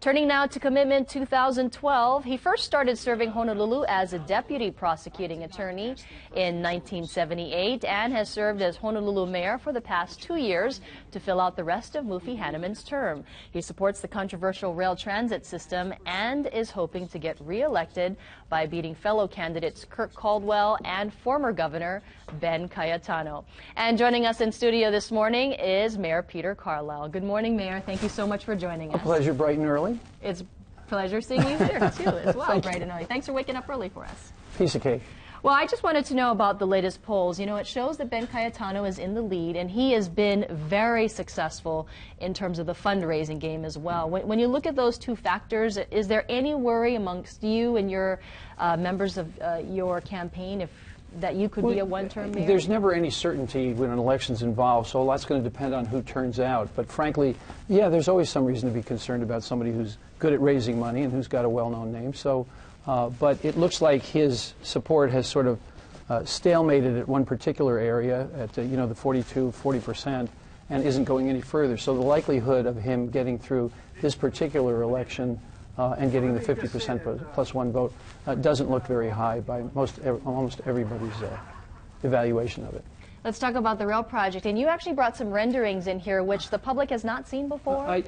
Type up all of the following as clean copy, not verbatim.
Turning now to Commitment 2012, he first started serving Honolulu as a deputy prosecuting attorney in 1978 and has served as Honolulu mayor for the past 2 years to fill out the rest of Mufi Hanneman's term. He supports the controversial rail transit system and is hoping to get re-elected by beating fellow candidates Kirk Caldwell and former Governor Ben Cayetano. And joining us in studio this morning is Mayor Peter Carlisle. Good morning, Mayor. Thank you so much for joining us. A pleasure, bright and early. It's a pleasure seeing you here, too, as well, bright and early. Thanks for waking up early for us. Piece of cake. Well, I just wanted to know about the latest polls. You know, it shows that Ben Cayetano is in the lead, and he has been very successful in terms of the fundraising game as well. When you look at those two factors, is there any worry amongst you and your members of your campaign that you could be a one-term mayor? There's never any certainty when an election's involved, so a lot's going to depend on who turns out. But frankly, yeah, there's always some reason to be concerned about somebody who's good at raising money and who's got a well-known name. So, but it looks like his support has sort of stalemated at one particular area at the 40%, and isn't going any further. So the likelihood of him getting through this particular election and getting the 50% plus one vote doesn't look very high by almost everybody's evaluation of it. Let's talk about the rail project. And you actually brought some renderings in here which the public has not seen before? I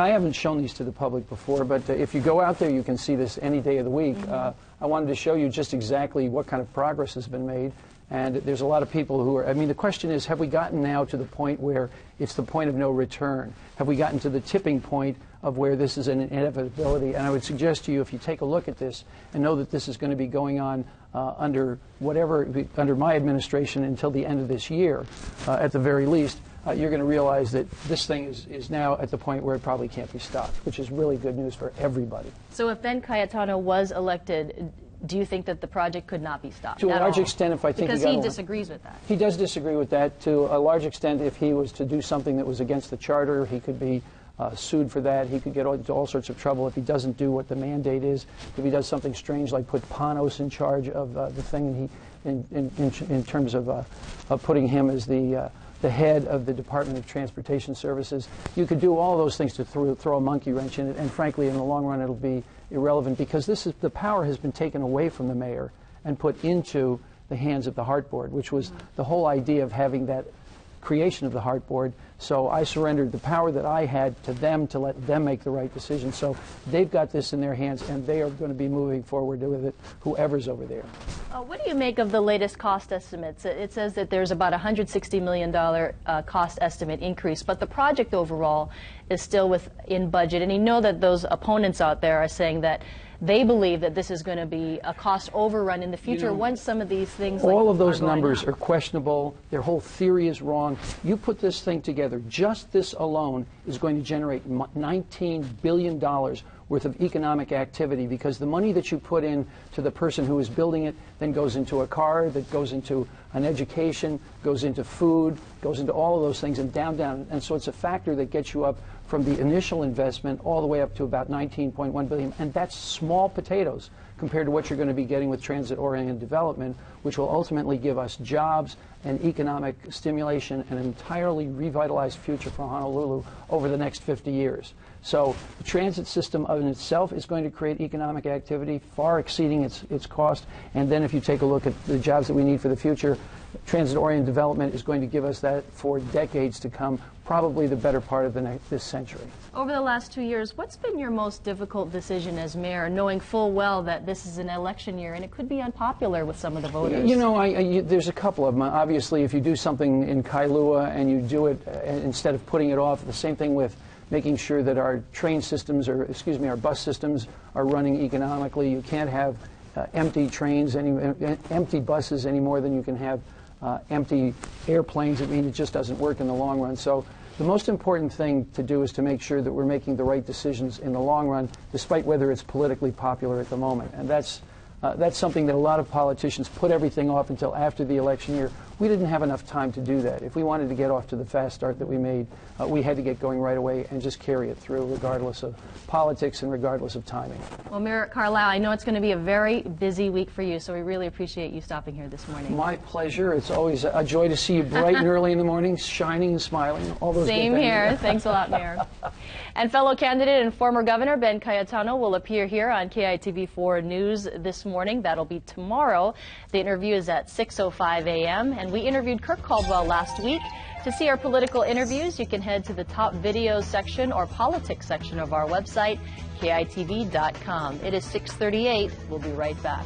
haven't shown these to the public before, but if you go out there, you can see this any day of the week. I wanted to show you just exactly what kind of progress has been made. And there's a lot of people who are, I mean, the question is, have we gotten now to the point where it's the point of no return? Have we gotten to the tipping point of where this is an inevitability? And I would suggest to you, if you take a look at this and know that this is going to be going on under my administration until the end of this year, at the very least, you're going to realize that this thing is now at the point where it probably can't be stopped, which is really good news for everybody. So if Ben Cayetano was elected, do you think that the project could not be stopped? To a large extent, if I think because he disagrees with that. He does disagree with that. To a large extent, if he was to do something that was against the charter, he could be sued for that. He could get into all sorts of trouble if he doesn't do what the mandate is. If he does something strange like put Panos in charge of the thing, and in terms of putting him as the head of the Department of Transportation Services, you could do all those things to throw a monkey wrench in it. And frankly, in the long run, it'll be irrelevant because the power has been taken away from the mayor and put into the hands of the Heart Board, which was the whole idea of having that creation of the Heart Board. So I surrendered the power that I had to them to let them make the right decision. So they've got this in their hands, and they are going to be moving forward with it, whoever's over there. What do you make of the latest cost estimates? It says that there's about a $160 million cost estimate increase, but the project overall is still within budget. And you know that those opponents out there are saying that they believe that this is going to be a cost overrun in the future once some of these things all of those numbers are questionable. Their whole theory is wrong. You put this thing together, just this alone is going to generate $19 billion worth of economic activity, because the money that you put in to the person who is building it then goes into a car, that goes into an education, goes into food, goes into all of those things, and down. And so it's a factor that gets you up from the initial investment all the way up to about $19.1 billion, and that's small potatoes compared to what you're going to be getting with transit-oriented development, which will ultimately give us jobs and economic stimulation and an entirely revitalized future for Honolulu over the next 50 years. So the transit system in itself is going to create economic activity far exceeding its cost, and then if you take a look at the jobs that we need for the future, transit-oriented development is going to give us that for decades to come, probably the better part of this century. Over the last 2 years, what's been your most difficult decision as mayor, knowing full well that this is an election year and it could be unpopular with some of the voters? You know, there's a couple of them. Obviously, if you do something in Kailua and you do it instead of putting it off, the same thing with making sure that our train systems, our bus systems are running economically. You can't have empty trains, empty buses any more than you can have empty airplanes. I mean, it just doesn't work in the long run. So the most important thing to do is to make sure that we're making the right decisions in the long run, despite whether it's politically popular at the moment. And that's something that a lot of politicians put everything off until after the election year. We didn't have enough time to do that. If we wanted to get off to the fast start that we made, we had to get going right away and just carry it through, regardless of politics and regardless of timing. Well, Mayor Carlisle, I know it's going to be a very busy week for you, so we really appreciate you stopping here this morning. My pleasure. It's always a joy to see you bright and early in the morning, shining and smiling. All those Same here. Thanks a lot, Mayor. And fellow candidate and former Governor Ben Cayetano will appear here on KITV4 News this morning. That'll be tomorrow. The interview is at 6:05 a.m. And we interviewed Kirk Caldwell last week. To see our political interviews, you can head to the top videos section or politics section of our website, KITV.com. It is 6:38. We'll be right back.